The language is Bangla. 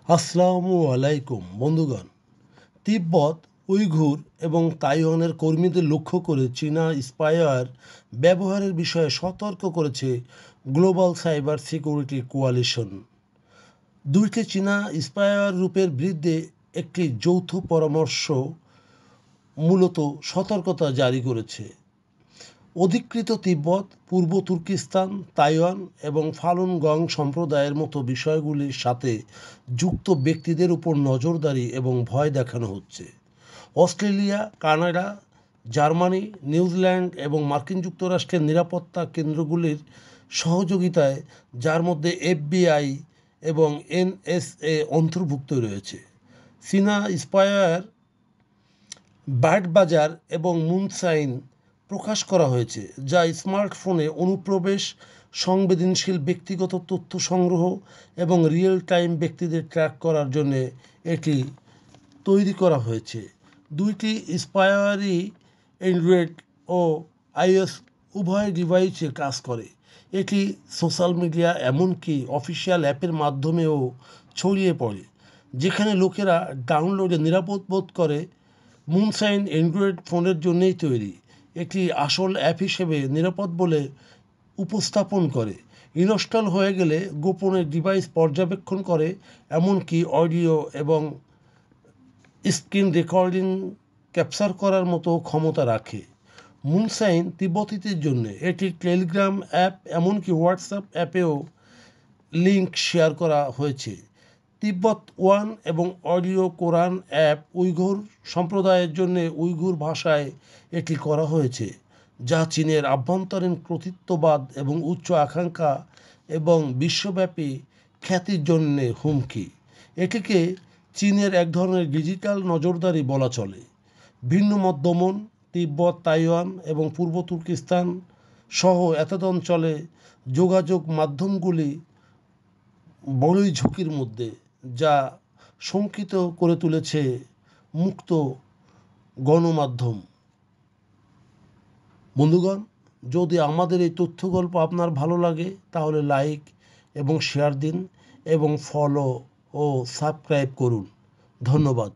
আসসালামু আলাইকুম বন্ধুগণ। তিব্বত, উইঘুর এবং তাইওয়ানের কর্মীদের লক্ষ্য করে চীনা স্পাইওয়্যার ব্যবহারের বিষয়ে সতর্ক করেছে গ্লোবাল সাইবার সিকিউরিটি কোয়ালিশন। দুইটি চীনা স্পাইওয়্যার রূপের বিরুদ্ধে একটি যৌথ পরামর্শ মূলত সতর্কতা জারি করেছে। অধিকৃত তিব্বত, পূর্ব তুর্কিস্তান, তাইওয়ান এবং ফালুন গং সম্প্রদায়ের মতো বিষয়গুলির সাথে যুক্ত ব্যক্তিদের উপর নজরদারি এবং ভয় দেখানো হচ্ছে। অস্ট্রেলিয়া, কানাডা, জার্মানি, নিউজিল্যান্ড এবং মার্কিন যুক্তরাষ্ট্রের নিরাপত্তা কেন্দ্রগুলির সহযোগিতায়, যার মধ্যে এফবিআই এবং এনএসএ অন্তর্ভুক্ত রয়েছে, চীনা স্পাইওয়্যার বার্ডবাজার এবং মুনসাইন প্রকাশ করা হয়েছে, যা স্মার্টফোনে অনুপ্রবেশ, সংবেদনশীল ব্যক্তিগত তথ্য সংগ্রহ এবং রিয়েল টাইম ব্যক্তিদের ট্র্যাক করার জন্য এটি তৈরি করা হয়েছে। দুইটি স্পাইওয়্যারই অ্যান্ড্রয়েড ও আইওএস উভয় ডিভাইসে কাজ করে। এটি সোশ্যাল মিডিয়া, এমনকি অফিসিয়াল অ্যাপের মাধ্যমেও ছড়িয়ে পড়ে, যেখানে লোকেরা ডাউনলোডে নিরাপদ বোধ করে। মুনসাইন অ্যান্ড্রয়েড ফোনের জন্যই তৈরি। এটি আসল অ্যাপ হিসেবে নিরাপদ বলে উপস্থাপন করে। ইনস্টল হয়ে গেলে গোপনে ডিভাইস পর্যবেক্ষণ করে, এমনকি অডিও এবং স্ক্রিন রেকর্ডিং ক্যাপচার করার মতো ক্ষমতা রাখে। মুনসাইন তিব্বতীদের জন্য এটি টেলিগ্রাম অ্যাপ, এমনকি হোয়াটসঅ্যাপ অ্যাপেও লিঙ্ক শেয়ার করা হয়েছে। তিব্বত ওয়ান এবং অডিও কোরআন অ্যাপ উইঘুর সম্প্রদায়ের জন্য উইঘুর ভাষায় এটি করা হয়েছে, যা চীনের আভ্যন্তরীণ কর্তৃত্ববাদ এবং উচ্চ আকাঙ্ক্ষা এবং বিশ্বব্যাপী খ্যাতির জন্য হুমকি। এটিকে চীনের এক ধরনের ডিজিটাল নজরদারি বলা চলে। ভিন্ন মত দমন, তিব্বত, তাইওয়ান এবং পূর্ব তুর্কিস্তান সহ এতদ অঞ্চলে যোগাযোগ মাধ্যমগুলি বড়ই ঝুঁকির মধ্যে, যা শঙ্কিত করে তুলেছে মুক্ত গণমাধ্যম। বন্ধুগণ, যদি আমাদের এই তথ্য গল্প আপনার ভালো লাগে তাহলে লাইক এবং শেয়ার দিন এবং ফলো ও সাবস্ক্রাইব করুন। ধন্যবাদ।